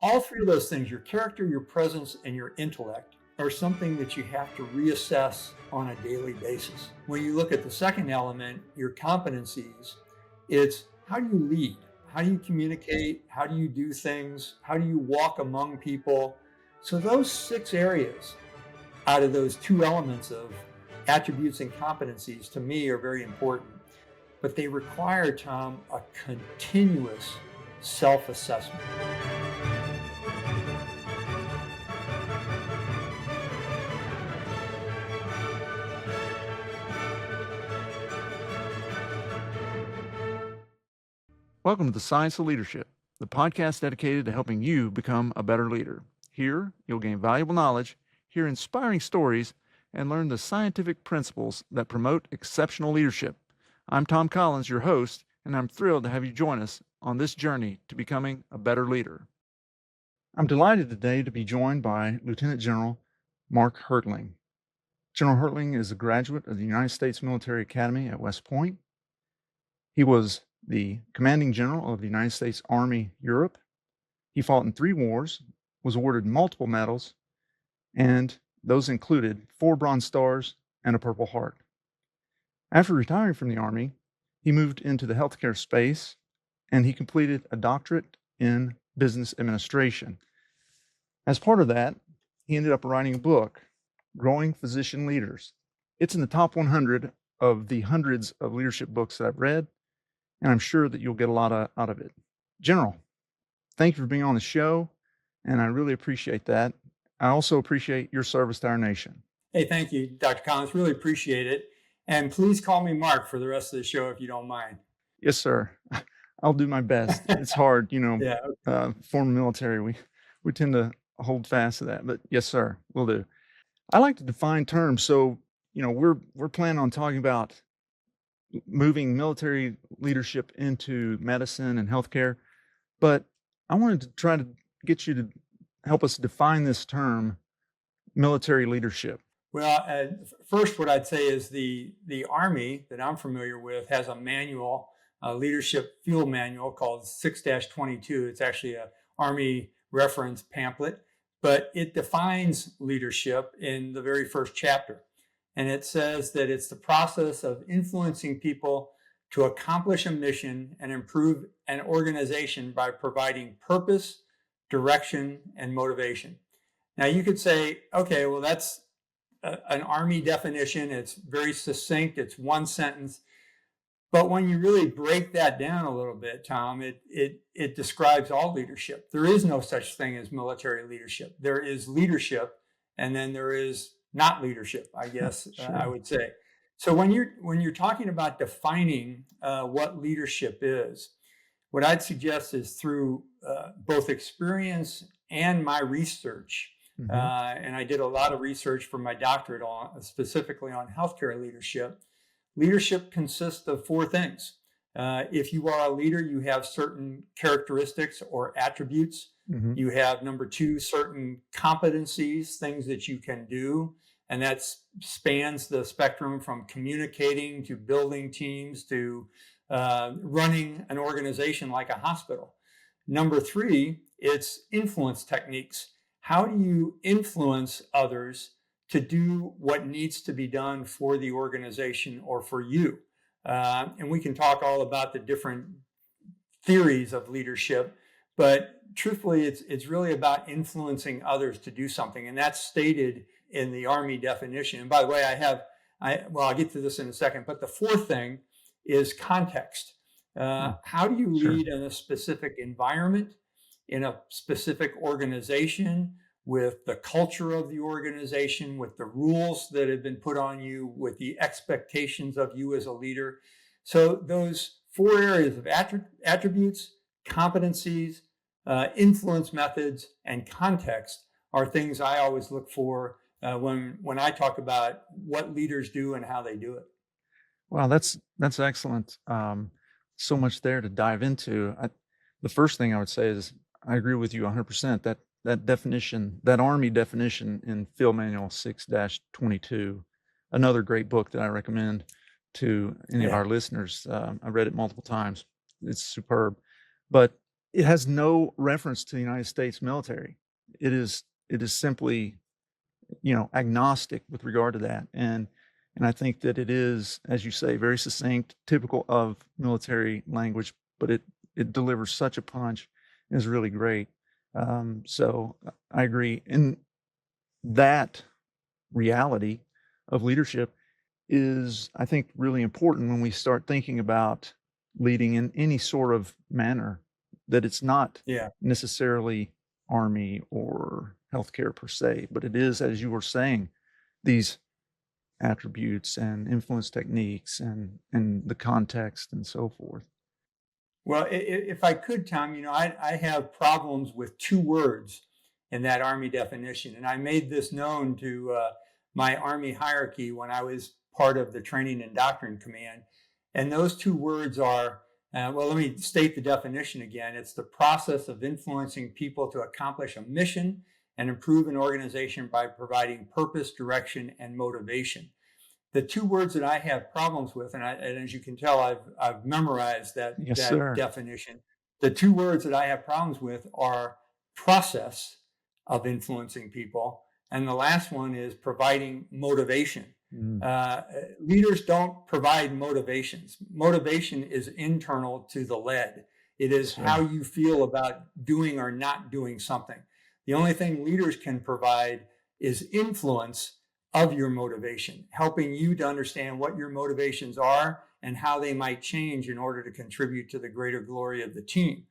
all three of those things, your character, your presence, and your intellect, are something that you have to reassess on a daily basis. When you look at the second element, your competencies, it's how do you lead? How do you communicate? How do you do things? How do you walk among people? So those 6 areas out of those 2 elements of attributes and competencies to me are very important, but they require, Tom, a continuous self-assessment. Welcome to the Science of Leadership, the podcast dedicated to helping you become a better leader. Here, you'll gain valuable knowledge, hear inspiring stories, and learn the scientific principles that promote exceptional leadership. I'm Tom Collins, your host, and I'm thrilled to have you join us on this journey to becoming a better leader. I'm delighted today to be joined by Lieutenant General Mark Hertling. General Hertling is a graduate of the United States Military Academy at West Point. He was the commanding general of the United States Army Europe. He fought in 3 wars, was awarded multiple medals, and those included 4 Bronze Stars and a Purple Heart. After retiring from the Army, he moved into the healthcare space, and he completed a doctorate in business administration. As part of that, he ended up writing a book, Growing Physician Leaders. It's in the top 100 of the hundreds of leadership books that I've read, and I'm sure that you'll get a lot out of it. General, thank you for being on the show, and I really appreciate that. I also appreciate your service to our nation. Hey, thank you, Dr. Collins. Really appreciate it. And please call me Mark for the rest of the show if you don't mind. Yes, sir. I'll do my best. It's hard, former military, we tend to hold fast to that, but yes, sir, we'll do. I like to define terms. So, we're planning on talking about moving military leadership into medicine and healthcare, but I wanted to try to get you to help us define this term, military leadership. Well, first, what I'd say is the Army that I'm familiar with has a manual, a leadership field manual called 6-22. It's actually an Army reference pamphlet, but it defines leadership in the very first chapter. And it says that it's the process of influencing people to accomplish a mission and improve an organization by providing purpose, direction, and motivation. Now you could say, okay, well, that's an Army definition. It's very succinct. It's one sentence. But when you really break that down a little bit, Tom, it describes all leadership. There is no such thing as military leadership. There is leadership, and then there is not leadership, I guess. Sure. I would say. So when you're talking about defining what leadership is, what I'd suggest is through both experience and my research. Mm-hmm. And I did a lot of research for my doctorate specifically on healthcare leadership. Leadership consists of 4 things. If you are a leader, you have certain characteristics or attributes. Mm-hmm. You have, number 2, certain competencies, things that you can do. And that spans the spectrum from communicating to building teams to running an organization like a hospital. Number 3, it's influence techniques. How do you influence others to do what needs to be done for the organization or for you? And we can talk all about the different theories of leadership, but truthfully, it's really about influencing others to do something. And that's stated in the Army definition. And by the way, I'll get to this in a second, but the 4th thing is context. How do you lead in a specific environment, in a specific organization, with the culture of the organization, with the rules that have been put on you, with the expectations of you as a leader? So those 4 areas of attributes, competencies, influence methods, and context are things I always look for when I talk about what leaders do and how they do it. Wow, that's excellent. So much there to dive into. The first thing I would say is I agree with you 100%. That definition, that Army definition in Field Manual 6-22, another great book that I recommend to any of our listeners. I read it multiple times. It's superb. But it has no reference to the United States military. It is simply, agnostic with regard to that. And I think that it is, as you say, very succinct, typical of military language, but it delivers such a punch and is really great. So I agree. And that reality of leadership is, I think, really important when we start thinking about leading in any sort of manner, that it's not Yeah. necessarily Army or healthcare per se, but it is, as you were saying, these attributes and influence techniques and the context and so forth. Well, if I could, Tom, I have problems with two words in that Army definition. And I made this known to my Army hierarchy when I was part of the Training and Doctrine Command. And those two words are, well, let me state the definition again. It's the process of influencing people to accomplish a mission and improve an organization by providing purpose, direction, and motivation. The two words that I have problems with, and as you can tell, I've memorized Yes, that sir. definition. The two words that I have problems with are process of influencing people, and the last one is providing motivation. Mm, Leaders don't provide motivations. Motivation is internal to the lead. It is how sir. you feel about doing or not doing something. The only thing leaders can provide is influence of your motivation, helping you to understand what your motivations are and how they might change in order to contribute to the greater glory of the team.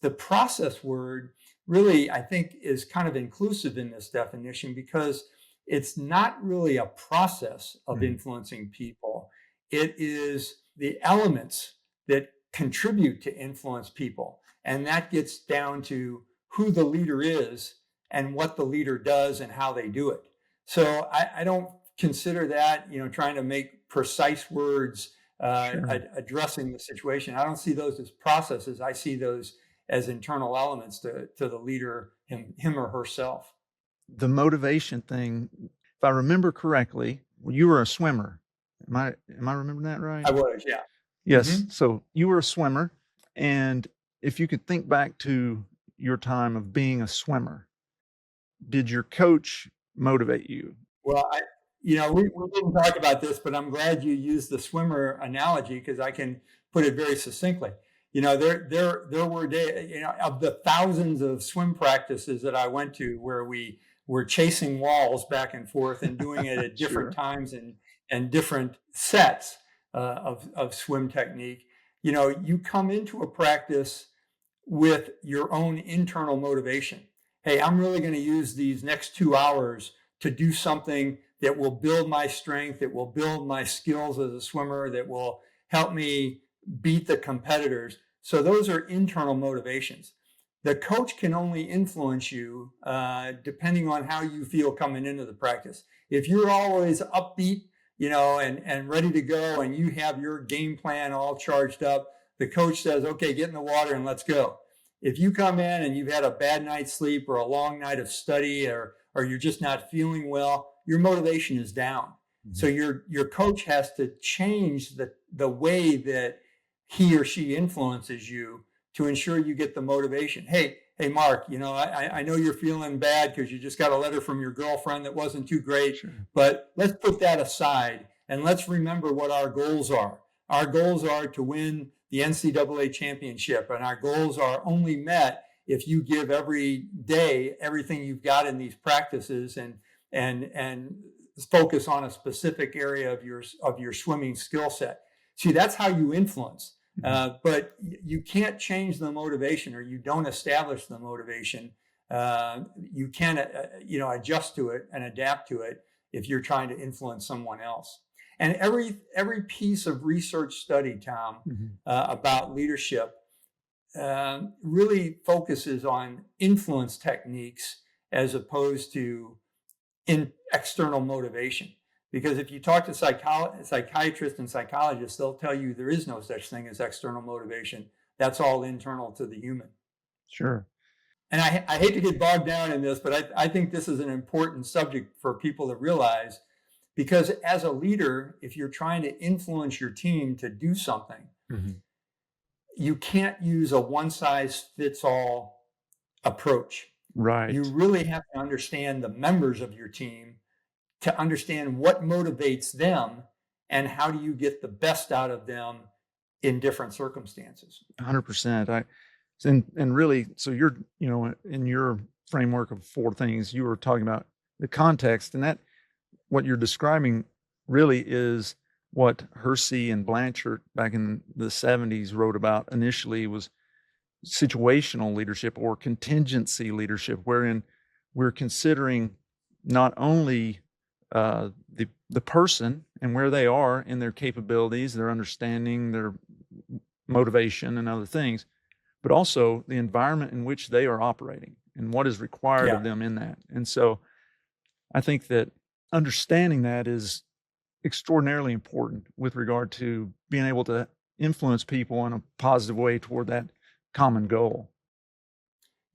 The process word really, I think, is kind of inclusive in this definition because it's not really a process of influencing people. It is the elements that contribute to influence people. And that gets down to who the leader is and what the leader does and how they do it. So I don't consider that, trying to make precise words Sure. addressing the situation. I don't see those as processes. I see those as internal elements to the leader, him or herself. The motivation thing, if I remember correctly, well, you were a swimmer. Am I remembering that right? I was, yeah. Yes. Hmm. So you were a swimmer, and if you could think back to your time of being a swimmer, did your coach motivate you? Well, we didn't talk about this, but I'm glad you used the swimmer analogy because I can put it very succinctly. There were days, of the thousands of swim practices that I went to where we were chasing walls back and forth and doing it at different Sure. times and different sets of swim technique. You come into a practice with your own internal motivation. Hey, I'm really going to use these next 2 hours to do something that will build my strength, that will build my skills as a swimmer, that will help me beat the competitors. So those are internal motivations. The coach can only influence you depending on how you feel coming into the practice. If you're always upbeat, and ready to go, and you have your game plan all charged up, the coach says, okay, get in the water and let's go. If you come in and you've had a bad night's sleep or a long night of study or you're just not feeling well, your motivation is down. So your coach has to change the way that he or she influences you to ensure you get the motivation. Hey, Mark, I know you're feeling bad because you just got a letter from your girlfriend that wasn't too great, Sure. but let's put that aside and let's remember what our goals are. Our goals are to win the NCAA championship, and our goals are only met if you give every day everything you've got in these practices and focus on a specific area of your swimming skill set. See, that's how you influence. But you can't change the motivation, or you don't establish the motivation. You can, adjust to it and adapt to it if you're trying to influence someone else. And every piece of research study, Tom, about leadership really focuses on influence techniques as opposed to external motivation. Because if you talk to psychiatrists and psychologists, they'll tell you there is no such thing as external motivation. That's all internal to the human. Sure. And I hate to get bogged down in this, but I think this is an important subject for people to realize, because as a leader, if you're trying to influence your team to do something, you can't use a one-size-fits-all approach. Right. You really have to understand the members of your team to understand what motivates them and how do you get the best out of them in different circumstances. 100%. And really, so you're, in your framework of four things, you were talking about the context, and that what you're describing really is what Hersey and Blanchard back in the 70s wrote about initially, was situational leadership or contingency leadership, wherein we're considering not only the person and where they are in their capabilities, their understanding, their motivation, and other things, but also the environment in which they are operating and what is required of them in that. And so I think that understanding that is extraordinarily important with regard to being able to influence people in a positive way toward that common goal.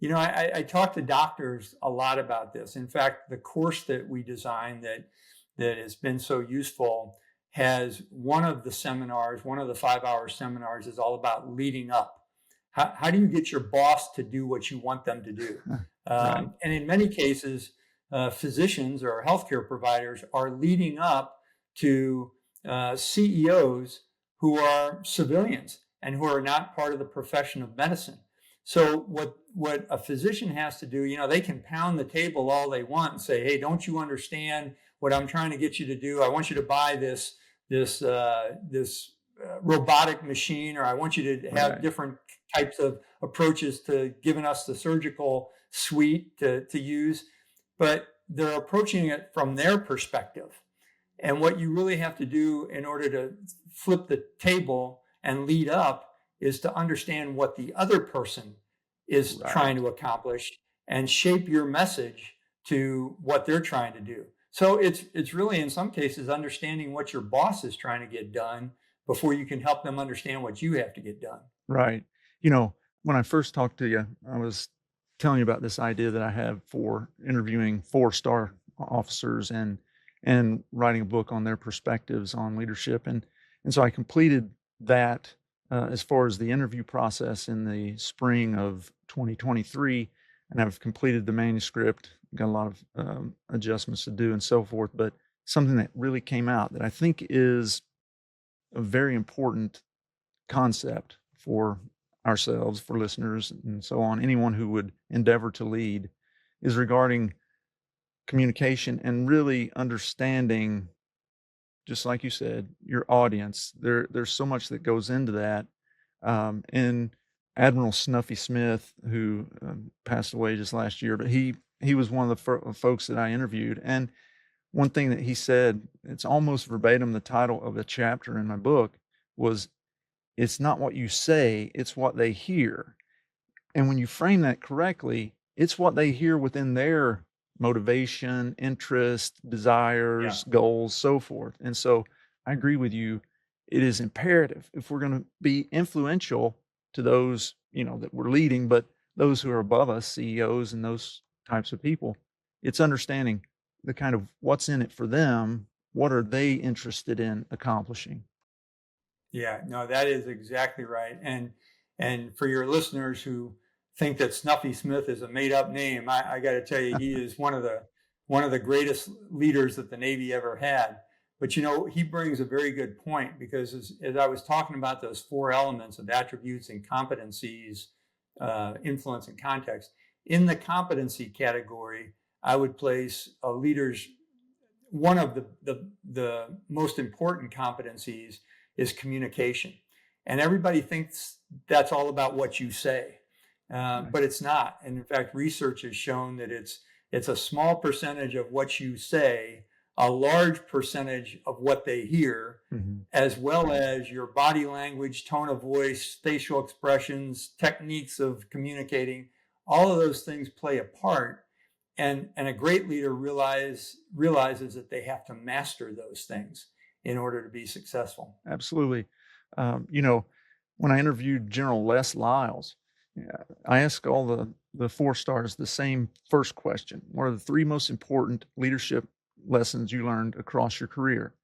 I talk to doctors a lot about this. In fact, the course that we designed that has been so useful has one of the 5-hour seminars is all about leading up. How do you get your boss to do what you want them to do? Right. And in many cases, physicians or healthcare providers are leading up to CEOs who are civilians and who are not part of the profession of medicine. So what a physician has to do, they can pound the table all they want and say, hey, don't you understand what I'm trying to get you to do? I want you to buy this robotic machine, or I want you to have different types of approaches to giving us the surgical suite to use. But they're approaching it from their perspective. And what you really have to do in order to flip the table and lead up is to understand what the other person is trying to accomplish and shape your message to what they're trying to do. So it's really, in some cases, understanding what your boss is trying to get done before you can help them understand what you have to get done. Right. When I first talked to you, I was telling you about this idea that I have for interviewing 4-star officers and writing a book on their perspectives on leadership. And so I completed that as far as the interview process in the spring of 2023, and I've completed the manuscript, got a lot of adjustments to do and so forth. But something that really came out that I think is a very important concept for ourselves, for listeners, and so on, anyone who would endeavor to lead, is regarding communication and really understanding, just like you said, your audience. There's so much that goes into that. And Admiral Snuffy Smith, who passed away just last year, but he was one of the folks that I interviewed. And one thing that he said, it's almost verbatim the title of a chapter in my book, was, it's not what you say, it's what they hear. And when you frame that correctly, it's what they hear within their motivation, interest, desires, goals, so forth. And so I agree with you. It is imperative, if we're going to be influential to those, that we're leading, but those who are above us, CEOs and those types of people, it's understanding the kind of what's in it for them. What are they interested in accomplishing? Yeah, no, that is exactly right. And for your listeners who think that Snuffy Smith is a made up name, I got to tell you, he is one of the greatest leaders that the Navy ever had. But he brings a very good point, because as I was talking about those 4 elements of attributes and competencies, influence and context, in the competency category, I would place a leader's, one of the most important competencies is communication. And everybody thinks that's all about what you say, but it's not. And in fact, research has shown that it's a small percentage of what you say, a large percentage of what they hear, as well as your body language, tone of voice, facial expressions, techniques of communicating. All of those things play a part. And a great leader realizes that they have to master those things in order to be successful. Absolutely. When I interviewed General Les Lyles, I asked all the 4-stars the same first question: what are the 3 most important leadership lessons you learned across your career?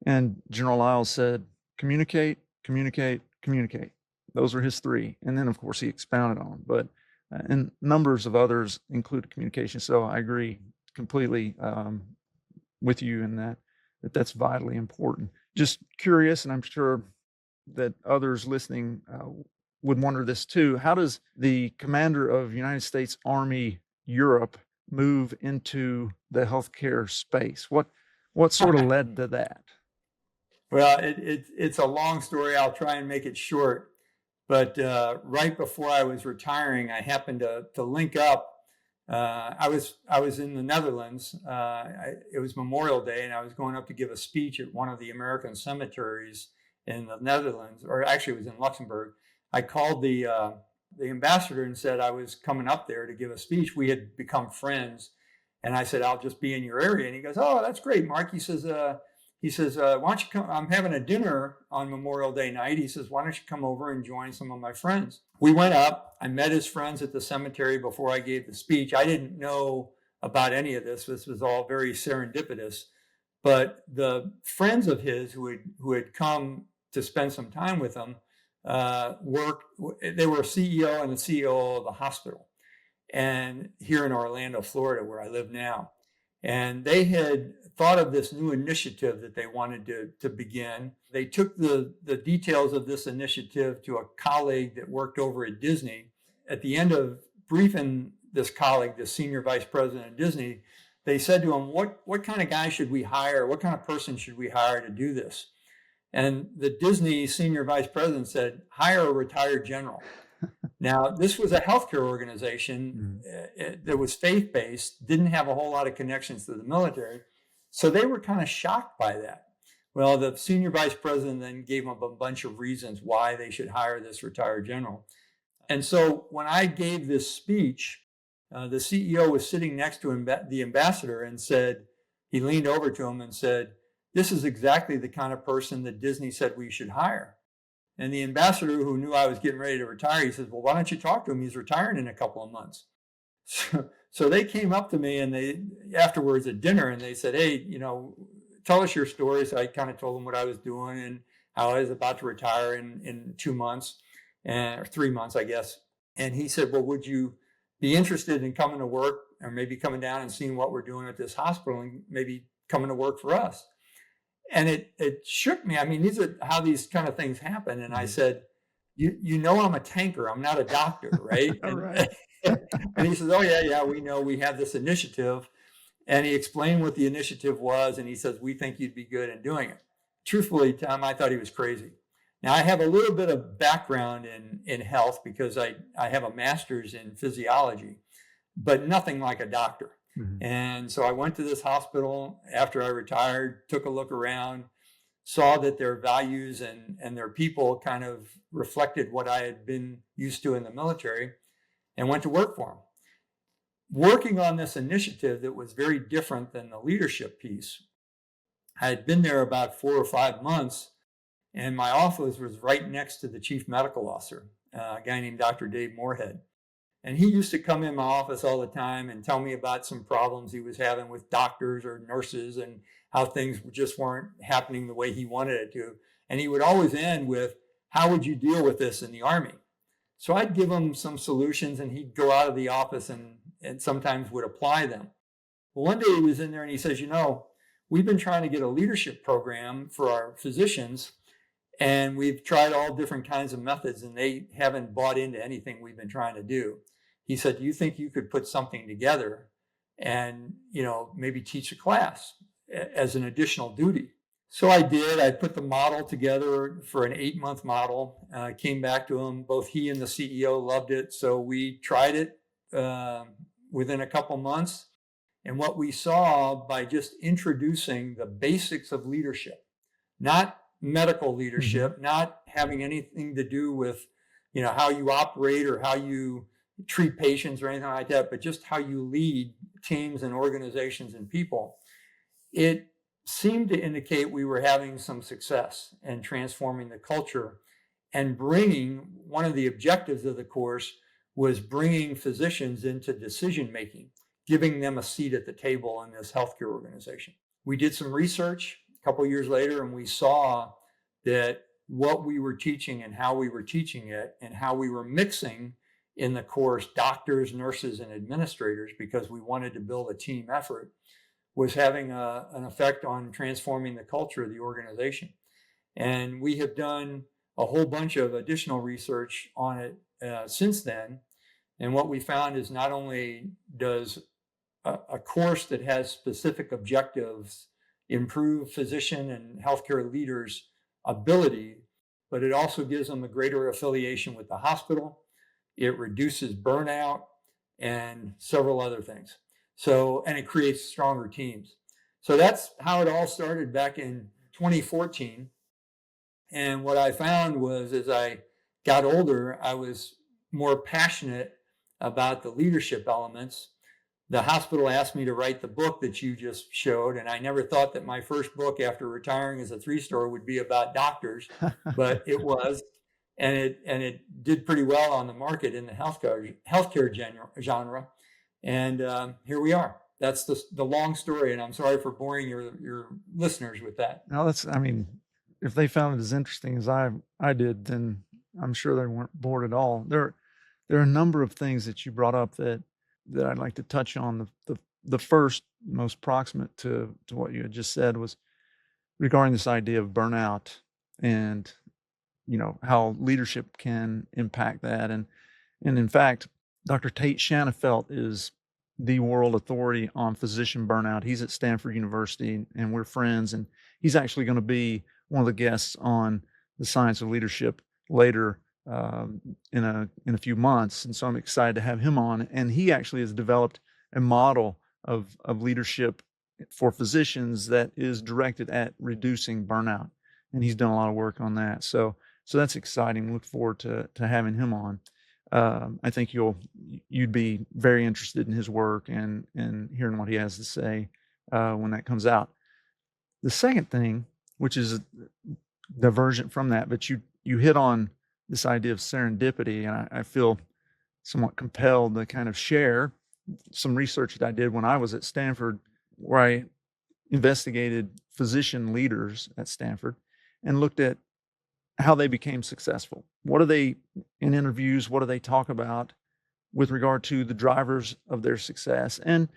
And General Lyles said, communicate, communicate, communicate. those are his three. And then, of course, he expounded on, but and numbers of others include communication. So I agree completely with you in that's vitally important. Just curious, and I'm sure that others listening would wonder this too. How does the commander of United States Army Europe move into the healthcare space? What sort of led to that? Well, it's a long story. I'll try and make it short. But right before I was retiring, I happened to link up. I was in the Netherlands. It was Memorial Day, and I was going up to give a speech at one of the American cemeteries in the Netherlands, or actually it was in Luxembourg. I called the ambassador and said I was coming up there to give a speech. We had become friends, and I said I'll just be in your area. And he goes, "Oh, that's great, Mark." He says, "Why don't you come? I'm having a dinner on Memorial Day night." He says, "Why don't you come over and join some of my friends?" We went up. I met his friends at the cemetery before I gave the speech. I didn't know about any of this. This was all very serendipitous. But the friends of his who had come to spend some time with him they were a CEO and a COO of the hospital, and here in Orlando, Florida, where I live now. And they had thought of this new initiative that they wanted to begin. They took the details of this initiative to a colleague that worked over at Disney. At the end of briefing this colleague, the senior vice president of Disney, they said to him, what kind of guy should we hire? What kind of person should we hire to do this? And the Disney senior vice president said, hire a retired general. Now, this was a healthcare organization that was faith-based, didn't have a whole lot of connections to the military. So they were kind of shocked by that. Well, the senior vice president then gave them a bunch of reasons why they should hire this retired general. And so when I gave this speech, the CEO was sitting next to the ambassador and said, he leaned over to him and said, "This is exactly the kind of person that Disney said we should hire." And the ambassador, who knew I was getting ready to retire, he says, "Well, why don't you talk to him? He's retiring in a couple of months." So they came up to me and they afterwards at dinner and they said, "Hey, tell us your story." So I kind of told them what I was doing and how I was about to retire in 2 months or 3 months, I guess. And he said, "Well, would you be interested in coming to work or maybe coming down and seeing what we're doing at this hospital and maybe coming to work for us?" And it shook me. I mean, these are how these kind of things happen. And I said, you know, I'm a tanker. I'm not a doctor, right? Right. And he says, "Oh, yeah, we know we have this initiative." And he explained what the initiative was. And he says, "We think you'd be good in doing it." Truthfully, Tom, I thought he was crazy. Now, I have a little bit of background in health because I have a master's in physiology, but nothing like a doctor. And so I went to this hospital after I retired, took a look around, saw that their values and their people kind of reflected what I had been used to in the military, and went to work for them. Working on this initiative that was very different than the leadership piece. I had been there about 4 or 5 months, and my office was right next to the chief medical officer, a guy named Dr. Dave Moorhead. And he used to come in my office all the time and tell me about some problems he was having with doctors or nurses and how things just weren't happening the way he wanted it to. And he would always end with, "How would you deal with this in the Army?" So I'd give him some solutions and he'd go out of the office and sometimes would apply them. Well, one day he was in there and he says, "We've been trying to get a leadership program for our physicians, and we've tried all different kinds of methods and they haven't bought into anything we've been trying to do." He said, "Do you think you could put something together and, maybe teach a class as an additional duty?" So I did. I put the model together for an 8-month model, came back to him. Both he and the CEO loved it. So we tried it within a couple months. And what we saw by just introducing the basics of leadership, not medical leadership, not having anything to do with, how you operate or how you treat patients or anything like that, but just how you lead teams and organizations and people. It seemed to indicate we were having some success in transforming the culture and one of the objectives of the course was bringing physicians into decision making, giving them a seat at the table in this healthcare organization. We did some research a couple of years later and we saw that what we were teaching and how we were teaching it and how we were mixing in the course doctors, nurses, and administrators, because we wanted to build a team effort, was having an effect on transforming the culture of the organization. And we have done a whole bunch of additional research on it since then. And what we found is not only does a course that has specific objectives improve physician and healthcare leaders' ability, but it also gives them a greater affiliation with the hospital. It reduces burnout and several other things. So, and it creates stronger teams. So that's how it all started back in 2014. And what I found was as I got older, I was more passionate about the leadership elements. The hospital asked me to write the book that you just showed, and I never thought that my first book after retiring as a three-star would be about doctors, but it was, and it did pretty well on the market in the healthcare genre, and here we are. That's the long story, and I'm sorry for boring your listeners with that. No, I mean, if they found it as interesting as I did, then I'm sure they weren't bored at all. There are a number of things that you brought up that I'd like to touch on. The first, most proximate to what you had just said, was regarding this idea of burnout and how leadership can impact that. And in fact, Dr. Tate Shanafelt is the world authority on physician burnout. He's at Stanford University, and we're friends. And he's actually going to be one of the guests on the Science of Leadership later in a few months. And so I'm excited to have him on. And he actually has developed a model of leadership for physicians that is directed at reducing burnout. And he's done a lot of work on that. So that's exciting. Look forward to having him on. I think you'd be very interested in his work and hearing what he has to say when that comes out. The second thing, which is divergent from that, but you hit on this idea of serendipity, and I feel somewhat compelled to kind of share some research that I did when I was at Stanford, where I investigated physician leaders at Stanford and looked at how they became successful. What do they, in interviews, what do they talk about with regard to the drivers of their success? And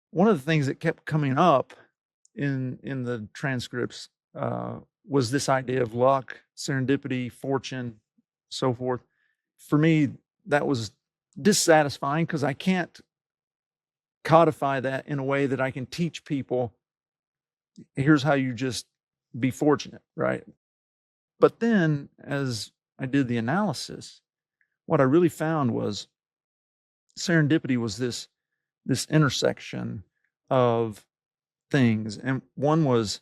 one of the things that kept coming up in the transcripts was this idea of luck, serendipity, fortune, so forth. For me, that was dissatisfying because I can't codify that in a way that I can teach people, here's how you just be fortunate, right? But then as I did the analysis, what I really found was serendipity was this intersection of things. And one was,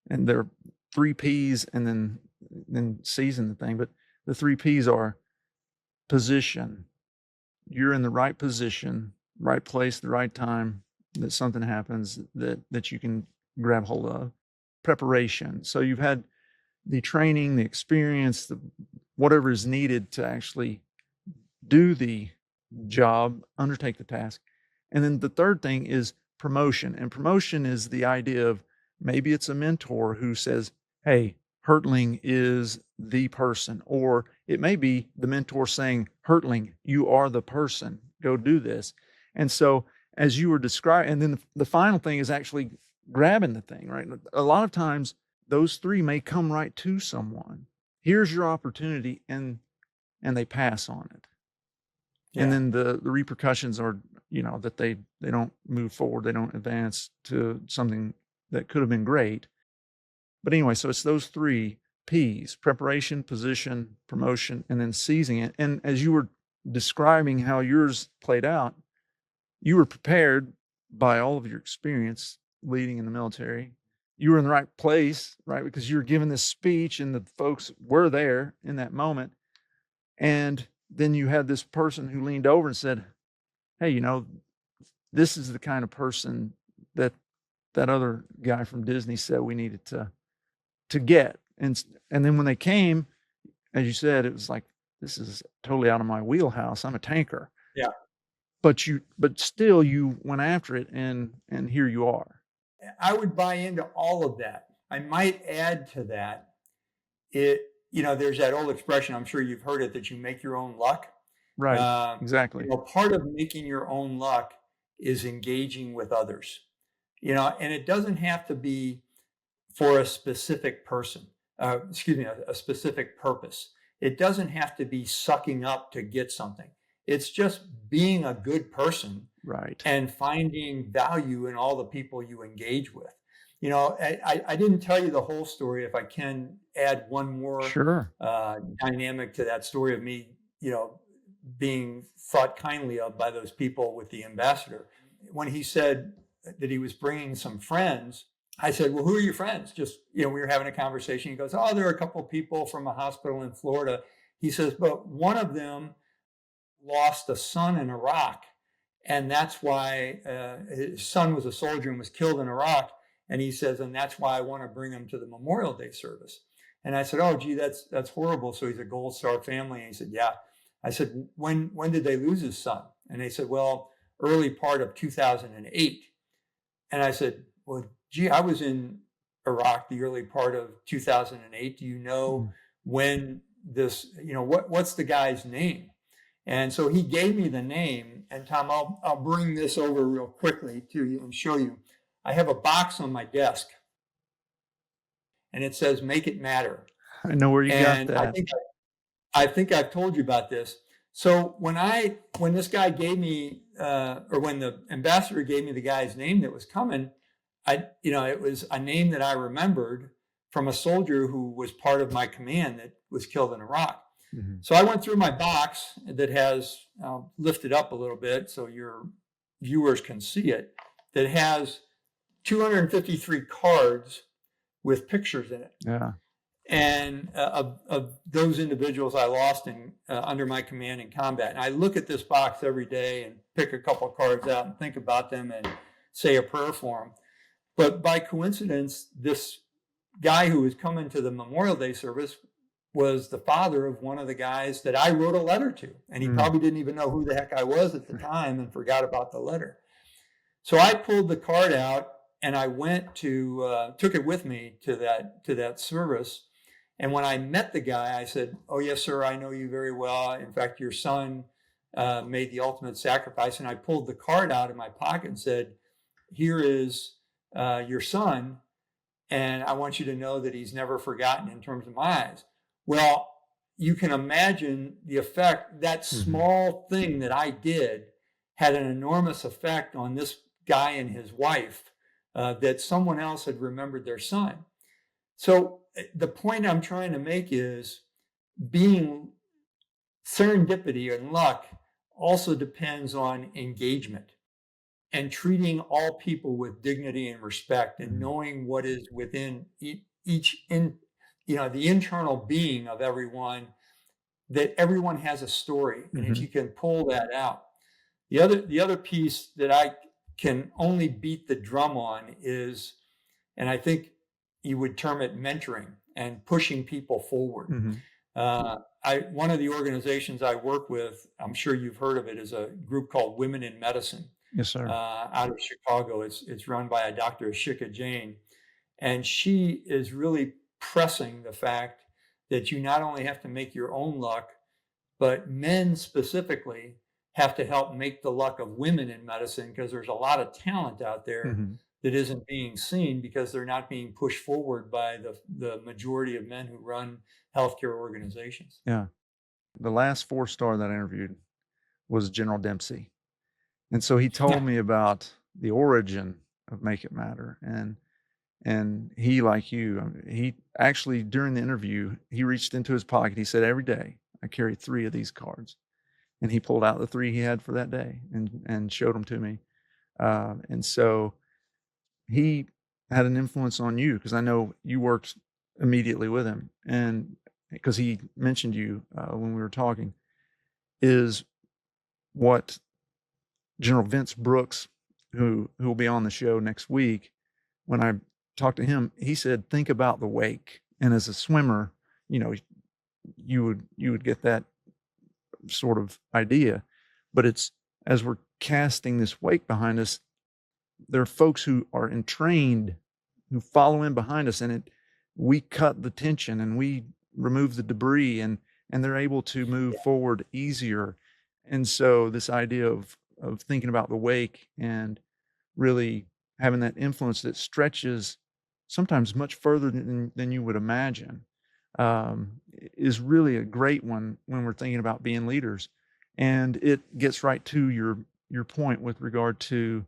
and there are 3 P's and then C's in the thing, but the 3 P's are position. You're in the right position, right place, the right time, that something happens that you can grab hold of. Preparation. So you've had the training, the experience, whatever is needed to actually do the job, undertake the task. And then the third thing is promotion. And promotion is the idea of maybe it's a mentor who says, hey, Hertling is the person. Or it may be the mentor saying, Hertling, you are the person. Go do this. And so as you were describing, and then the final thing is actually grabbing the thing, right? A lot of times those 3 may come right to someone. Here's your opportunity, and they pass on it. Yeah. And then the repercussions are, that they don't move forward, they don't advance to something that could have been great. But anyway, so it's those 3 P's: preparation, position, promotion, and then seizing it. And as you were describing how yours played out, you were prepared by all of your experience leading in the military. You were in the right place, right? Because you were giving this speech and the folks were there in that moment. And then you had this person who leaned over and said, hey, this is the kind of person that other guy from Disney said we needed to get. And then when they came, as you said, it was like, this is totally out of my wheelhouse. I'm a tanker. Yeah. But still you went after it, and here you are. I would buy into all of that. I might add to that there's that old expression, I'm sure you've heard it, that you make your own luck. Right. Exactly. Part of making your own luck is engaging with others, and it doesn't have to be for a specific person, a specific purpose. It doesn't have to be sucking up to get something. It's just being a good person, Right. and finding value in all the people you engage with. I didn't tell you the whole story. If I can add one more Sure. dynamic to that story of me, being thought kindly of by those people with the ambassador. When he said that he was bringing some friends, I said, well, who are your friends? Just, we were having a conversation. He goes, oh, there are a couple of people from a hospital in Florida. He says, but one of them lost a son in Iraq. And that's why his son was a soldier and was killed in Iraq. And he says, and that's why I want to bring him to the Memorial Day service. And I said, oh, gee, that's horrible. So he's a Gold Star family. And he said, yeah. I said, when did they lose his son? And they said, well, early part of 2008. And I said, well, gee, I was in Iraq the early part of 2008. Do you know when this, what's the guy's name? And so he gave me the name. And Tom, I'll bring this over real quickly to you and show you. I have a box on my desk, and it says, "Make it matter." I know where you got that. I think I've told you about this. So when this guy gave me, or when the ambassador gave me the guy's name that was coming, it was a name that I remembered from a soldier who was part of my command that was killed in Iraq. Mm-hmm. So I went through my box that has lifted up a little bit so your viewers can see it, that has 253 cards with pictures in it. Yeah. And of those individuals I lost in under my command in combat. And I look at this box every day and pick a couple of cards out and think about them and say a prayer for them. But by coincidence, this guy who was coming to the Memorial Day service was the father of one of the guys that I wrote a letter to. And he probably didn't even know who the heck I was at the time and forgot about the letter. So I pulled the card out and I went to, took it with me to that service. And when I met the guy, I said, oh, yes, sir, I know you very well. In fact, your son made the ultimate sacrifice. And I pulled the card out of my pocket and said, here is your son. And I want you to know that he's never forgotten in terms of my eyes. Well, you can imagine the effect. That small thing that I did had an enormous effect on this guy and his wife, that someone else had remembered their son. So the point I'm trying to make is being serendipity and luck also depends on engagement and treating all people with dignity and respect and knowing what is within the internal being of everyone, that everyone has a story. And if you can pull that out. The other piece that I can only beat the drum on is, and I think you would term it mentoring and pushing people forward. One of the organizations I work with, I'm sure you've heard of it, is a group called Women in Medicine. Yes, sir. Out of Chicago. It's run by a Dr. Ashika Jain. And she is really pressing the fact that you not only have to make your own luck, but men specifically have to help make the luck of women in medicine, because there's a lot of talent out there that isn't being seen because they're not being pushed forward by the majority of men who run healthcare organizations. Yeah. The last 4-star that I interviewed was General Dempsey. And so he told me about the origin of Make It Matter. And he, like you, he actually, during the interview, he reached into his pocket. He said, every day I carry 3 of these cards. And he pulled out the 3 he had for that day and showed them to me. And so he had an influence on you, because I know you worked immediately with him. And because he mentioned you when we were talking, is what General Vince Brooks, who will be on the show next week, when I talked to him, he said, think about the wake. And as a swimmer, you would get that sort of idea. But it's, as we're casting this wake behind us, there are folks who are entrained, who follow in behind us, and we cut the tension and we remove the debris, and they're able to move forward easier. And so this idea of thinking about the wake and really having that influence that stretches sometimes much further than you would imagine, is really a great one when we're thinking about being leaders. And it gets right to your point with regard to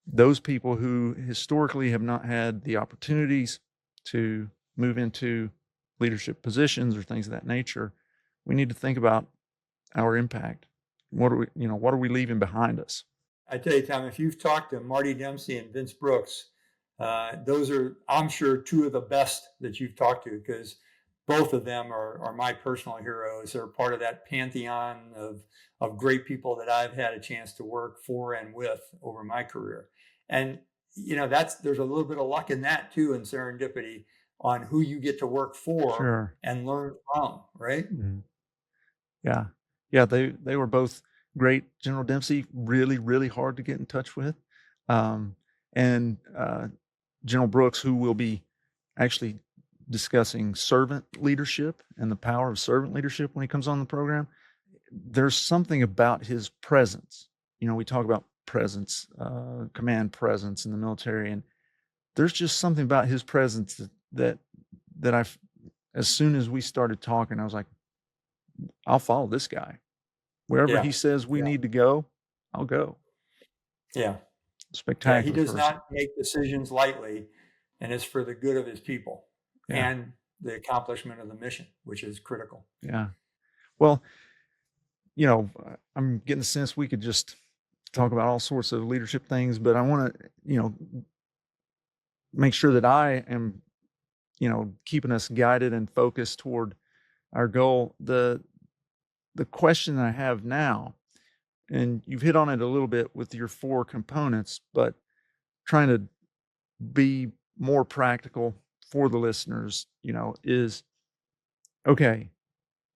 those people who historically have not had the opportunities to move into leadership positions or things of that nature. We need to think about our impact. What are we leaving behind us? I tell you, Tom, if you've talked to Marty Dempsey and Vince Brooks, those are, I'm sure, two of the best that you've talked to, because both of them are my personal heroes. They're part of that pantheon of great people that I've had a chance to work for and with over my career. And, there's a little bit of luck in that too, and serendipity on who you get to work for Sure. and learn from, right? Mhm. Yeah. Yeah, they were both great. General Dempsey, really, really hard to get in touch with. And General Brooks, who will be actually discussing servant leadership and the power of servant leadership when he comes on the program. There's something about his presence. We talk about presence, command presence in the military, and there's just something about his presence that I've, as soon as we started talking, I was like, I'll follow this guy. Wherever Yeah. he says we Yeah. need to go, I'll go. Yeah. Yeah. He Spectacular does person. not make decisions lightly, and it's for the good of his people Yeah. and the accomplishment of the mission, which is critical. Yeah. Well, I'm getting the sense we could just talk about all sorts of leadership things, but I want to, make sure that I am, keeping us guided and focused toward our goal. The question I have now, and you've hit on it a little bit with your 4 components, but trying to be more practical for the listeners, is okay.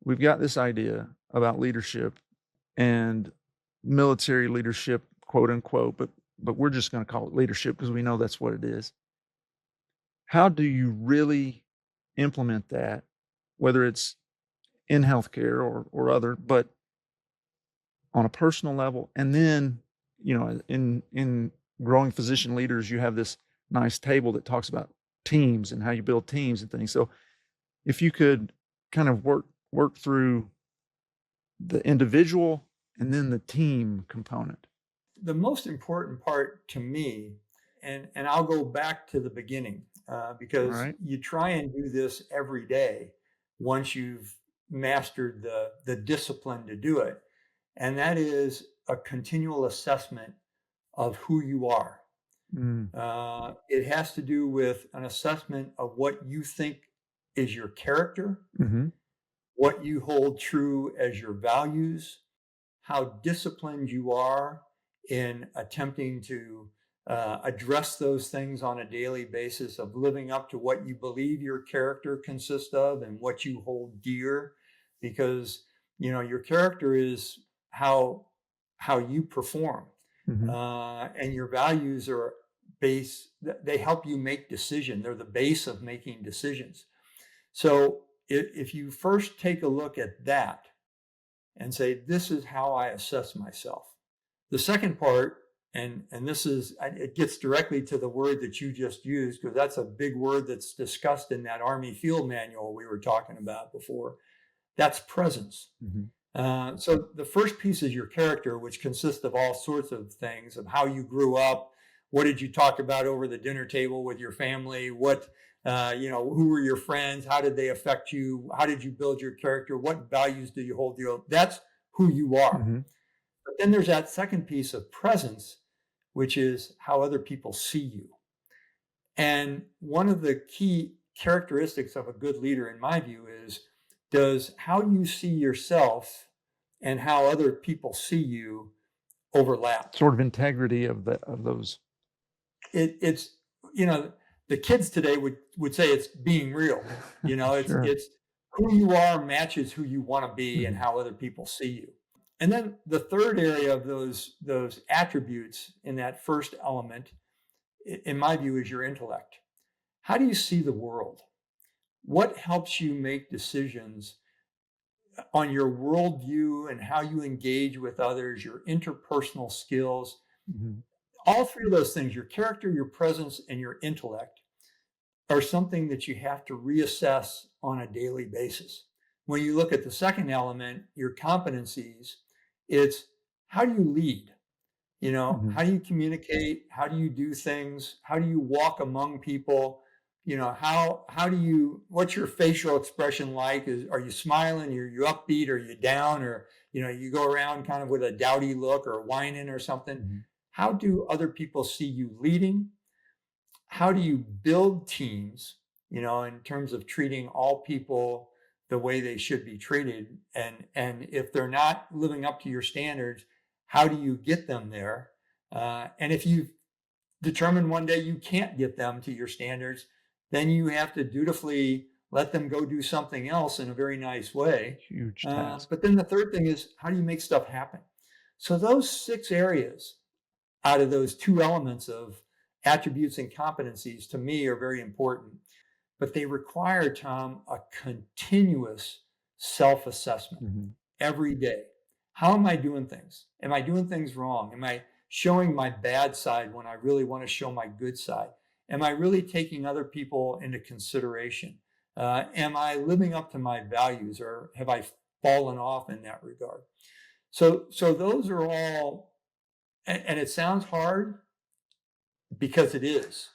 We've got this idea about leadership and military leadership, quote unquote, but we're just going to call it leadership because we know that's what it is. How do you really implement that, whether it's in healthcare or other, but on a personal level? And then, in growing physician leaders, you have this nice table that talks about teams and how you build teams and things. So if you could kind of work through the individual and then the team component. The most important part to me, and I'll go back to the beginning, All because right. you try and do this every day once you've mastered the discipline to do it. And that is a continual assessment of who you are. Mm. It has to do with an assessment of what you think is your character, Mm-hmm. what you hold true as your values, how disciplined you are in attempting to address those things on a daily basis, of living up to what you believe your character consists of and what you hold dear, because your character is how you perform, Mm-hmm. and your values are base. They help you make decisions. They're the base of making decisions. So if you first take a look at that and say, this is how I assess myself. The second part, and this is, it gets directly to the word that you just used, because that's a big word that's discussed in that Army Field Manual we were talking about before. That's presence. Mm-hmm. So the first piece is your character, which consists of all sorts of things, of how you grew up, what did you talk about over the dinner table with your family, what who were your friends, how did they affect you, how did you build your character, what values do you hold dear. That's who you are. Mm-hmm. But then there's that second piece of presence, which is how other people see you. And one of the key characteristics of a good leader, in my view, is does how you see yourself and how other people see you overlap. Sort of integrity of those. It's the kids today would say it's being real. Sure. It's who you are matches who you want to be and Mm-hmm. how other people see you. And then the third area of those attributes in that first element, in my view, is your intellect. How do you see the world? what helps you make decisions on your worldview and how you engage with others, your interpersonal skills, Mhm. all three of those things, your character, your presence, and your intellect, are something that you have to reassess on a daily basis. When you look at the second element, your competencies, it's how do you lead? Mhm. How do you communicate? How do you do things? How do you walk among people? How do you, what's your facial expression like? Are you smiling? Are you upbeat? Are you down? Or, you go around kind of with a dowdy look or whining or something. Mhm. How do other people see you leading? How do you build teams, in terms of treating all people the way they should be treated? And if they're not living up to your standards, how do you get them there? And if you determine one day you can't get them to your standards, then you have to dutifully let them go do something else in a very nice way. Huge task. But then the third thing is, how do you make stuff happen? So those 6 areas out of those 2 elements of attributes and competencies to me are very important, but they require, Tom, a continuous self-assessment Mhm. every day. How am I doing things? Am I doing things wrong? Am I showing my bad side when I really want to show my good side? Am I really taking other people into consideration? Am I living up to my values, or have I fallen off in that regard? So those are all, and it sounds hard because it is.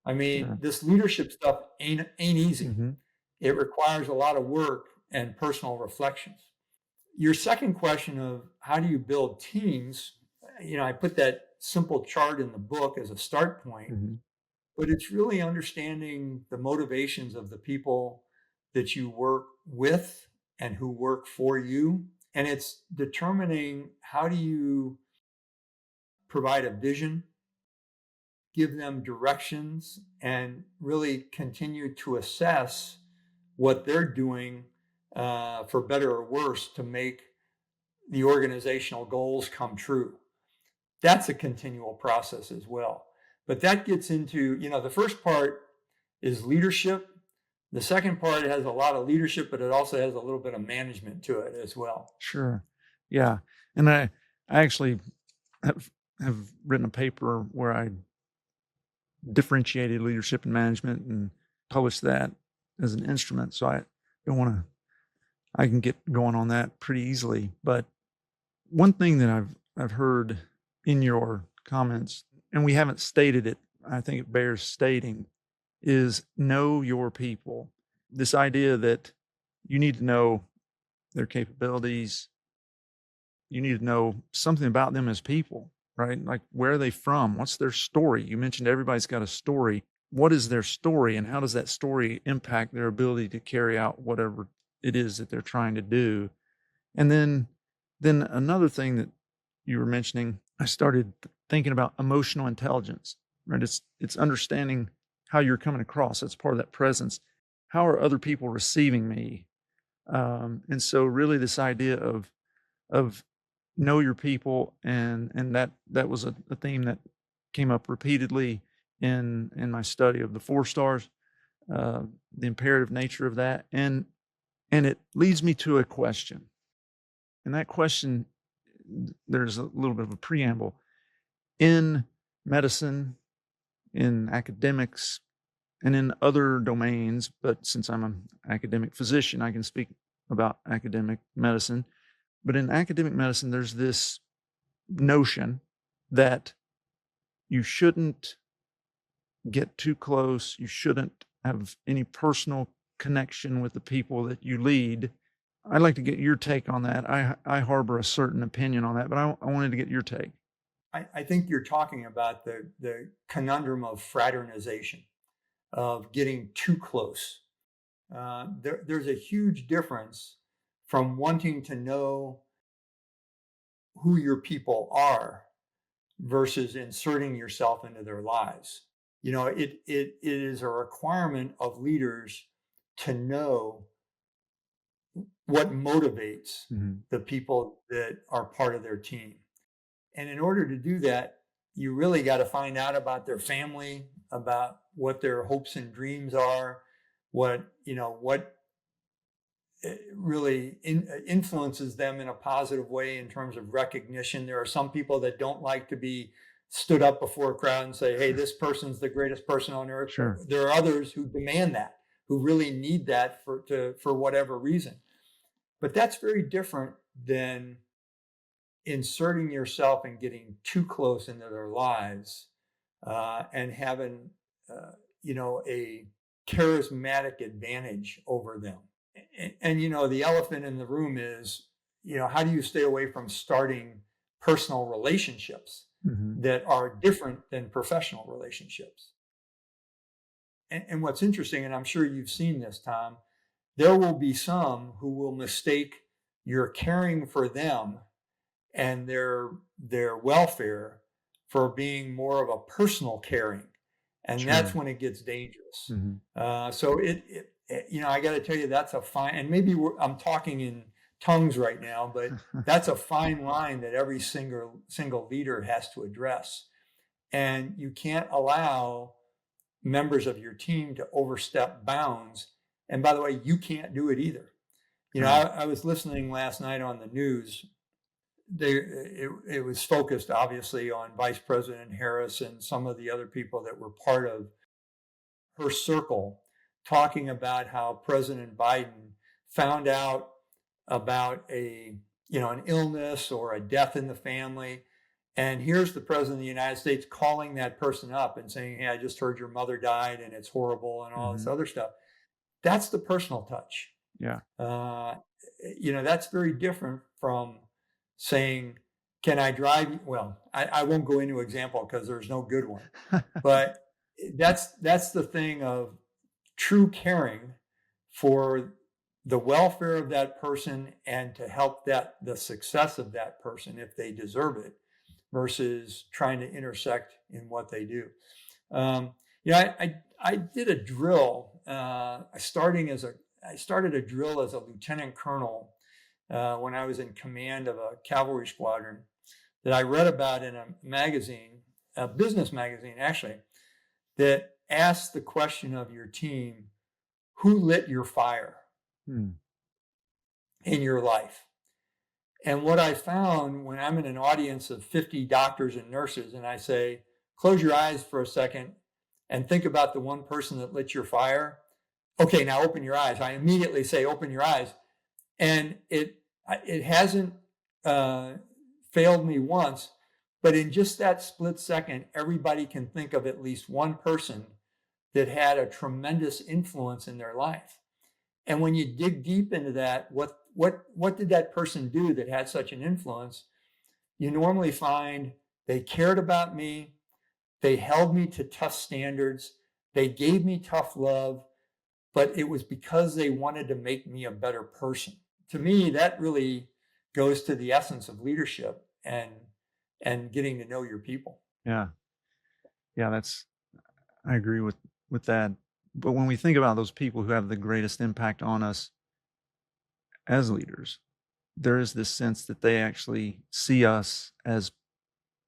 I mean, Sure. this leadership stuff ain't easy. Mhm. It requires a lot of work and personal reflections. Your second question of how do you build teams, I put that simple chart in the book as a start point, Mhm. but it's really understanding the motivations of the people that you work with and who work for you. And it's determining how do you provide a vision, give them directions, and really continue to assess what they're doing, for better or worse, to make the organizational goals come true. That's a continual process as well. But that gets into, the first part is leadership. The second part has a lot of leadership, but it also has a little bit of management to it as well. Sure. Yeah. And I actually have have written a paper where I differentiated leadership and management and published that as an instrument. So I don't want to, I can get going on that pretty easily. But one thing that I've heard in your comments, and we haven't stated it, I think it bears stating, is know your people. This idea that you need to know their capabilities, you need to know something about them as people, right? Like, where are they from? What's their story? You mentioned everybody's got a story. What is their story, and how does that story impact their ability to carry out whatever it is that they're trying to do? And then another thing that you were mentioning, I started thinking about emotional intelligence, right? It's understanding how you're coming across. That's part of that presence. How are other people receiving me? And so really this idea of know your people, and that was a theme that came up repeatedly in my study of the 4 stars, uh, the imperative nature of that, and it leads me to a question, and that question, there's a little bit of a preamble. In medicine, in academics, and in other domains, but since I'm an academic physician, I can speak about academic medicine. But in academic medicine, there's this notion that you shouldn't get too close. You shouldn't have any personal connection with the people that you lead. I'd like to get your take on that. I harbor a certain opinion on that, but I wanted to get your take. I think you're talking about the conundrum of fraternization, of getting too close. There's a huge difference from wanting to know who your people are versus inserting yourself into their lives. It is a requirement of leaders to know what motivates Mhm. the people that are part of their team. And in order to do that, you really got to find out about their family, about what their hopes and dreams are, what really influences them in a positive way in terms of recognition. There are some people that don't like to be stood up before a crowd and say, hey, this person's the greatest person on earth. Sure. But there are others who demand that, who really need that for whatever reason. But that's very different than inserting yourself and getting too close into their lives and having, a charismatic advantage over them. And the elephant in the room is, how do you stay away from starting personal relationships that are different than professional relationships? And what's interesting, and I'm sure you've seen this, Tom, there will be some who will mistake your caring for them and their welfare for being more of a personal caring, and that's Sure. when it gets dangerous. So I got to tell you, that's a fine, and maybe I'm talking in tongues right now, but that's a fine line that every single leader has to address, and you can't allow members of your team to overstep bounds. And by the way, you can't do it either. I was listening last night on the news. It was focused obviously on Vice President Harris and some of the other people that were part of her circle, talking about how President Biden found out about an illness or a death in the family. And here's the president of the United States calling that person up and saying, hey, I just heard your mother died and it's horrible and all this other stuff. That's the personal touch. Yeah. That's very different from saying, can I drive you? Well, I won't go into example because there's no good one, but that's the thing of true caring for the welfare of that person and to help the success of that person if they deserve it, versus trying to intersect in what they do. I did a drill. I started a drill as a lieutenant colonel when I was in command of a cavalry squadron that I read about in a magazine, a business magazine actually, that asked the question of your team, who lit your fire in your life? And what I found when I'm in an audience of 50 doctors and nurses and I say, close your eyes for a second and think about the one person that lit your fire. Okay, now open your eyes. I immediately say, open your eyes. And it hasn't failed me once, but in just that split second, everybody can think of at least one person that had a tremendous influence in their life. And when you dig deep into that, what did that person do that had such an influence? You normally find they cared about me, they held me to tough standards, they gave me tough love, but it was because they wanted to make me a better person. To me, that really goes to the essence of leadership and getting to know your people. Yeah. I agree with that. But when we think about those people who have the greatest impact on us as leaders, there is this sense that they actually see us as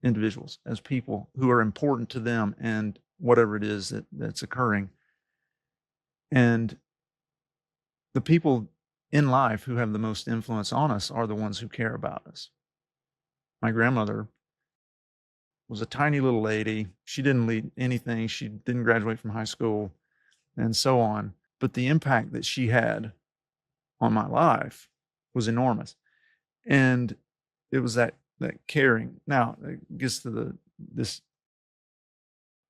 individuals, as people who are important to them and whatever it is that's occurring. And the people in life who have the most influence on us are the ones who care about us. My grandmother was a tiny little lady. She didn't lead anything. She didn't graduate from high school and so on. But the impact that she had on my life was enormous. And it was that caring. Now, it gets to this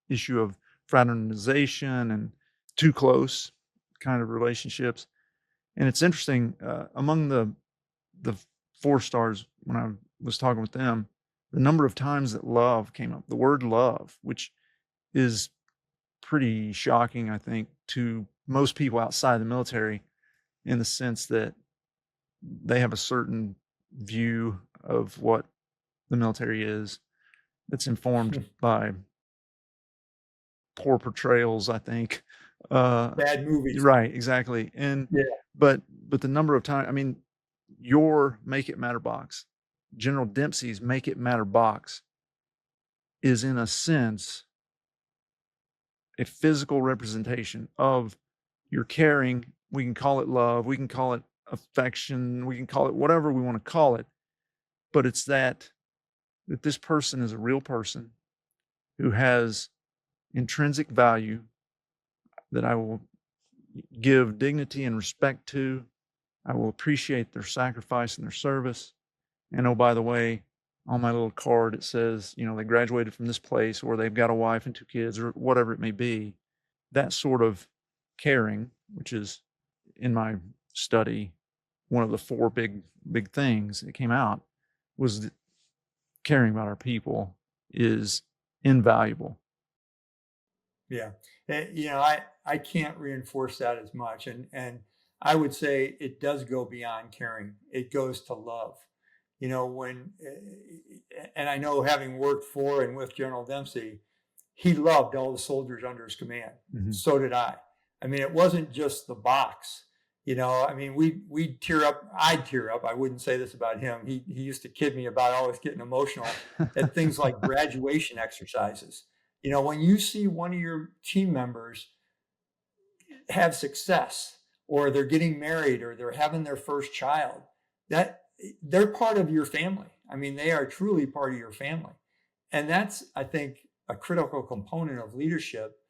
issue of fraternization and too close kind of relationships. And it's interesting, among the 4-stars, when I was talking with them, the number of times that love came up, the word love, which is pretty shocking, I think, to most people outside the military, in the sense that they have a certain view of what the military is that's informed by poor portrayals, I think. Bad movies. Right, exactly. And Yeah. but the number of times, I mean, your Make It Matter box, General Dempsey's Make It Matter box, is in a sense a physical representation of you're caring. We can call it love, we can call it affection, we can call it whatever we want to call it, but it's that this person is a real person who has intrinsic value that I will give dignity and respect to. I will appreciate their sacrifice and their service. And oh, by the way, on my little card, it says, they graduated from this place, or they've got a wife and 2 kids, or whatever it may be. That sort of caring, which is in my study, one of the 4 big things that came out, was caring about our people is invaluable. Yeah. I can't reinforce that as much. And I would say it does go beyond caring. It goes to love. And I know, having worked for and with General Dempsey, he loved all the soldiers under his command. Mhm. So did I. I mean, it wasn't just the box. We'd tear up. I'd tear up. I wouldn't say this about him. He used to kid me about always getting emotional at things like graduation exercises. When you see one of your team members have success, or they're getting married, or they're having their first child, that they're part of your family. I mean, they are truly part of your family. And that's, I think, a critical component of leadership,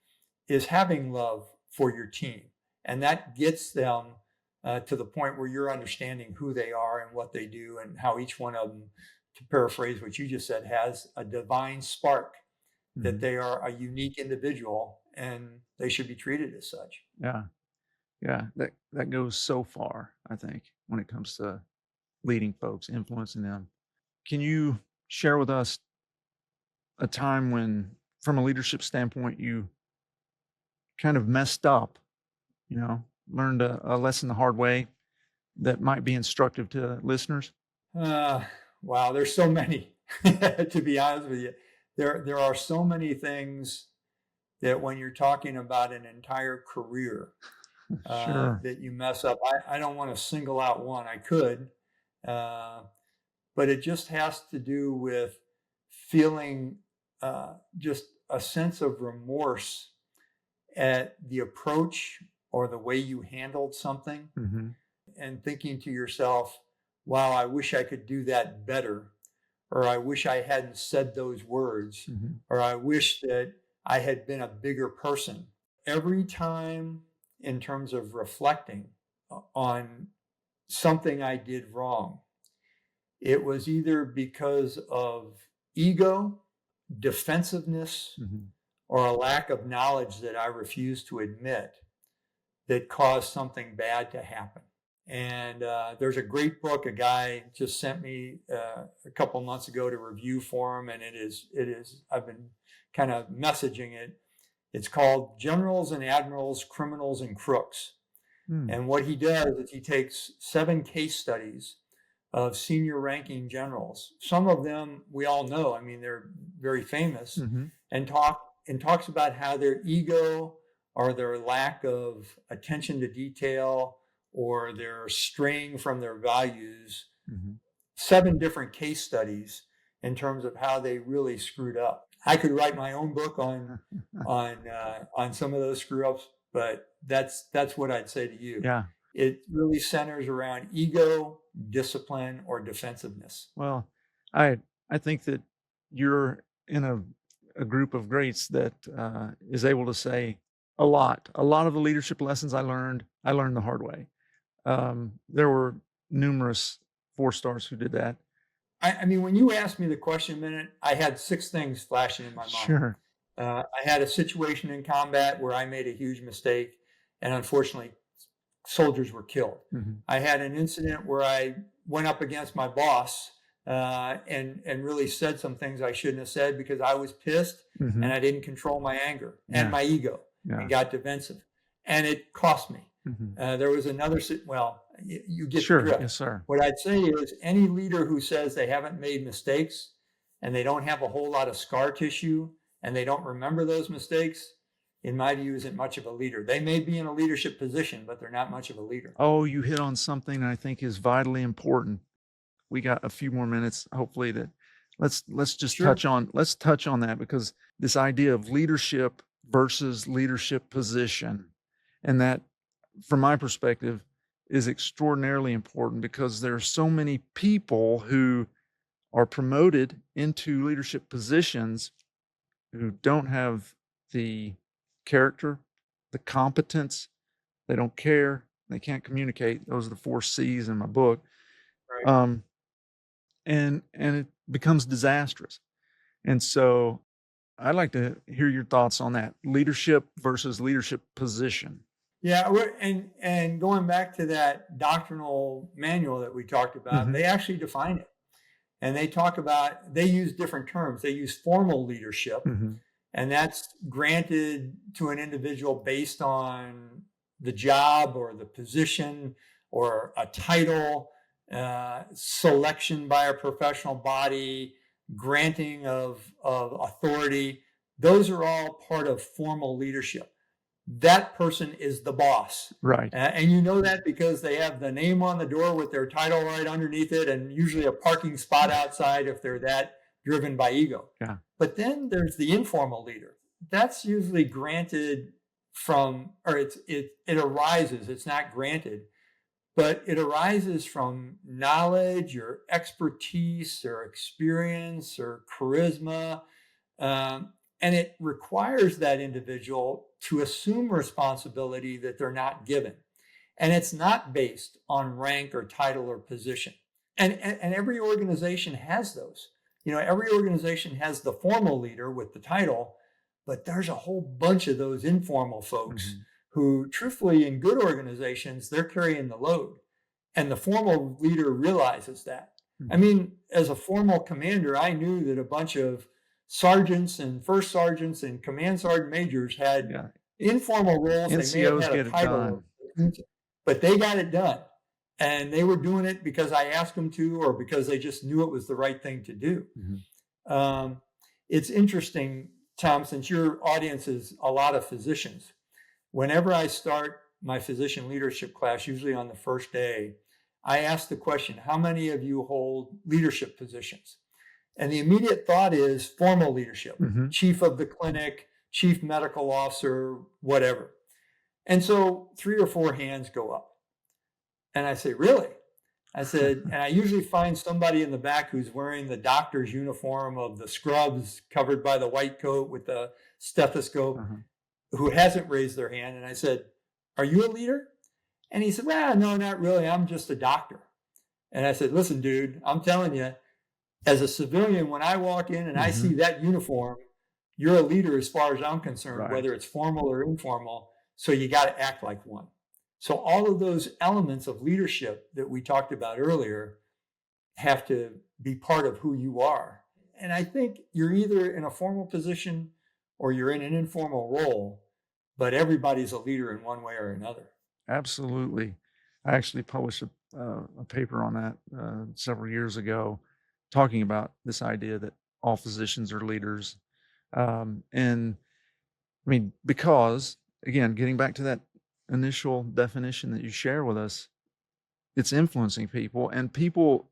is having love for your team. And that gets them to the point where you're understanding who they are and what they do, and how each one of them, to paraphrase what you just said, has a divine spark, that they are a unique individual and they should be treated as such. Yeah. That goes so far, I think, when it comes to leading folks, influencing them. Can you share with us a time when, from a leadership standpoint, you kind of messed up, learned a lesson the hard way that might be instructive to listeners? Wow, there's so many. To be honest with you, there are so many things that, when you're talking about an entire career, Sure. that you mess up. I don't want to single out one. I could, but it just has to do with feeling just a sense of remorse at the approach or the way you handled something, and thinking to yourself, wow, I wish I could do that better, or I wish I hadn't said those words, or I wish that I had been a bigger person. Every time, in terms of reflecting on something I did wrong, it was either because of ego, defensiveness, or a lack of knowledge that I refused to admit, that caused something bad to happen. And there's a great book a guy just sent me a couple months ago to review for him, and it is. I've been kind of messaging it. It's called Generals and Admirals, Criminals and Crooks. And what he does is he takes 7 case studies of senior ranking generals. Some of them we all know. I mean, they're very famous, and talks about how their ego, or their lack of attention to detail, or their straying from their values. 7 different case studies in terms of how they really screwed up. I could write my own book on some of those screw ups, but that's what I'd say to you. Yeah. It really centers around ego, discipline, or defensiveness. Well, I think that you're in a group of greats that is able to say a lot of the leadership lessons I learned the hard way. There were numerous 4-stars who did that. I mean, when you asked me the question a minute, I had 6 things flashing in my mind. Sure. I had a situation in combat where I made a huge mistake, and unfortunately, soldiers were killed. I had an incident where I went up against my boss and really said some things I shouldn't have said, because I was pissed and I didn't control my anger and my ego, and got defensive, and it cost me. There was another, you get the drift. Yes, sir. What I'd say is, any leader who says they haven't made mistakes, and they don't have a whole lot of scar tissue, and they don't remember those mistakes, in my view, isn't much of a leader. They may be in a leadership position, but they're not much of a leader. Oh, you hit on something I think is vitally important. We got a few more minutes, hopefully, that let's just touch on that, because this idea of leadership versus leadership position, and that from my perspective, is extraordinarily important because there are so many people who are promoted into leadership positions who don't have the character, the competence, they don't care, they can't communicate. Those are the 4 C's in my book. Right. Um, and it becomes disastrous. And so I'd like to hear your thoughts on that leadership versus leadership position. Yeah, and going back to that doctrinal manual that we talked about, Mhm. they actually define it. And they use different terms. They use formal leadership, Mhm. and that's granted to an individual based on the job or the position or a title, selection by a professional body, granting of authority. Those are all part of formal leadership. That person is the boss. Right. And you know that because they have the name on the door with their title right underneath it, and usually a parking spot outside if they're that driven by ego. Yeah. But then there's the informal leader. That's usually granted from, or it arises, it's not granted, but it arises from knowledge or expertise or experience or charisma, and it requires that individual to assume responsibility that they're not given. And it's not based on rank or title or position. And every organization has those. Every organization has the formal leader with the title, but there's a whole bunch of those informal folks Mhm. who, truthfully, in good organizations, they're carrying the load. And the formal leader realizes that. I Mhm. mean, as a formal commander, I knew that a bunch of sergeants and first sergeants and command sergeant majors had Yeah. informal roles. They may have NCOs had a get it title, done. but they got it done. And they were doing it because I asked them to, or because they just knew it was the right thing to do. Mhm. Um, it's interesting, Tom, since your audience is a lot of physicians. Whenever I start my physician leadership class, usually on the first day, I ask the question, how many of you hold leadership positions? And the immediate thought is formal leadership, Mhm. chief of the clinic, chief medical officer, whatever. And so 3 or 4 hands go up. And I say, really? I said, and I usually find somebody in the back who's wearing the doctor's uniform of the scrubs covered by the white coat with the stethoscope Uh-huh. who hasn't raised their hand. And I said, are you a leader? And he said, well, no, not really. I'm just a doctor. And I said, listen, dude, I'm telling you, as a civilian, when I walk in and I see Mhm. that uniform, you're a leader as far as I'm concerned, Right. whether it's formal or informal. So you got to act like one. So all of those elements of leadership that we talked about earlier have to be part of who you are. And I think you're either in a formal position or you're in an informal role, but everybody's a leader in one way or another. Absolutely. I actually published a paper on that several years ago, talking about this idea that all physicians are leaders. And I mean, because again, getting back to that initial definition that you share with us, it's influencing people, and people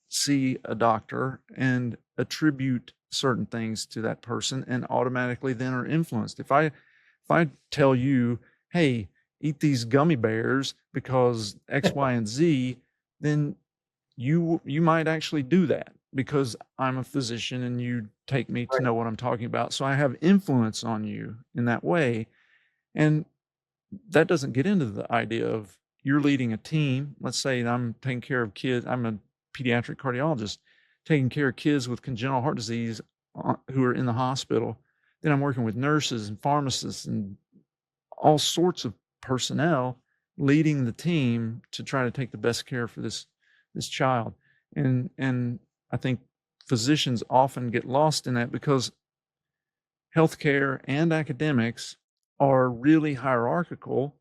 see a doctor and attribute certain things to that person and automatically then are influenced. If I tell you, hey, eat these gummy bears because X, Y, and Z, then you might actually do that because I'm a physician and you take me to Right. know what I'm talking about. So I have influence on you in that way. And that doesn't get into the idea of you're leading a team. Let's say I'm taking care of kids. I'm a pediatric cardiologist taking care of kids with congenital heart disease who are in the hospital. Then I'm working with nurses and pharmacists and all sorts of personnel leading the team to try to take the best care for this child. And I think physicians often get lost in that because healthcare and academics are really hierarchical.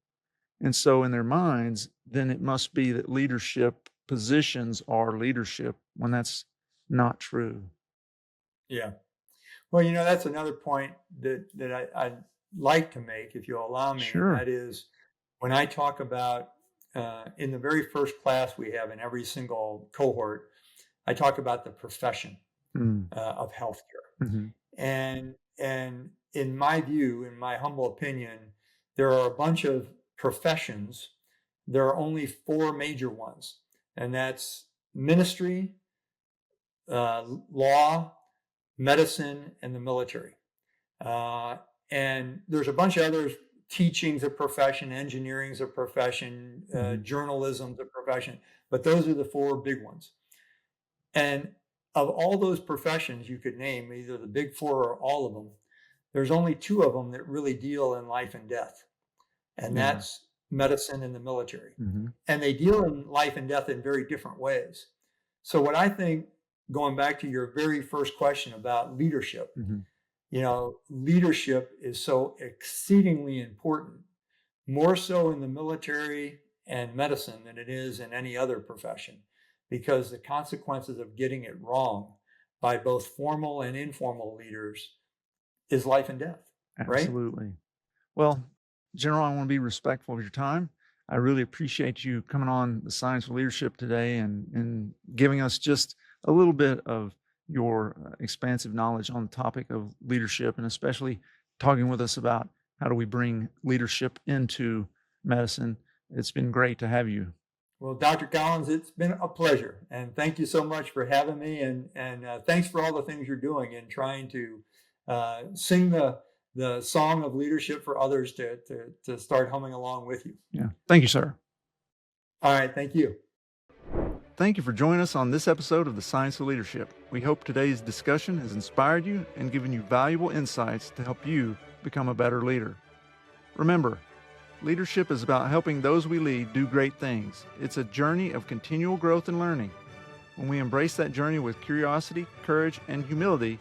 And so in their minds, then it must be that leadership positions are leadership when that's not true. Yeah. Well, that's another point that I'd like to make, if you'll allow me, and Sure. that is when I talk about in the very first class we have in every single cohort, I talk about the profession Mm. of healthcare. Mhm. And in my view, in my humble opinion, there are a bunch of professions, there are only four major ones, and that's ministry, law, medicine, and the military. And there's a bunch of others. Teaching's a profession, engineering's a profession, journalism's a profession, but those are the four big ones. And of all those professions you could name, either the big four or all of them, there's only two of them that really deal in life and death, and that's medicine and the military. And they deal in life and death in very different ways. So what I think, going back to your very first question about leadership, leadership is so exceedingly important, more so in the military and medicine than it is in any other profession, because the consequences of getting it wrong by both formal and informal leaders is life and death. Absolutely. Right? Well, General, I want to be respectful of your time. I really appreciate you coming on the Science of Leadership today and giving us just a little bit of your expansive knowledge on the topic of leadership, and especially talking with us about how do we bring leadership into medicine. It's been great to have you. Well, Dr. Collins, it's been a pleasure, and thank you so much for having me, and thanks for all the things you're doing in trying to sing the song of leadership for others to start humming along with you. Yeah. Thank you, sir. All right. Thank you. Thank you for joining us on this episode of the Science of Leadership. We hope today's discussion has inspired you and given you valuable insights to help you become a better leader. Remember, leadership is about helping those we lead do great things. It's a journey of continual growth and learning. When we embrace that journey with curiosity, courage, and humility,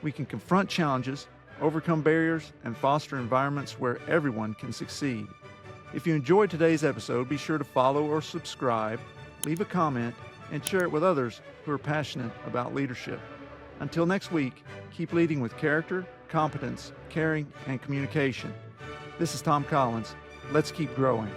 we can confront challenges, overcome barriers, and foster environments where everyone can succeed. If you enjoyed today's episode, be sure to follow or subscribe, leave a comment, and share it with others who are passionate about leadership. Until next week, keep leading with character, competence, caring, and communication. This is Tom Collins. Let's keep growing.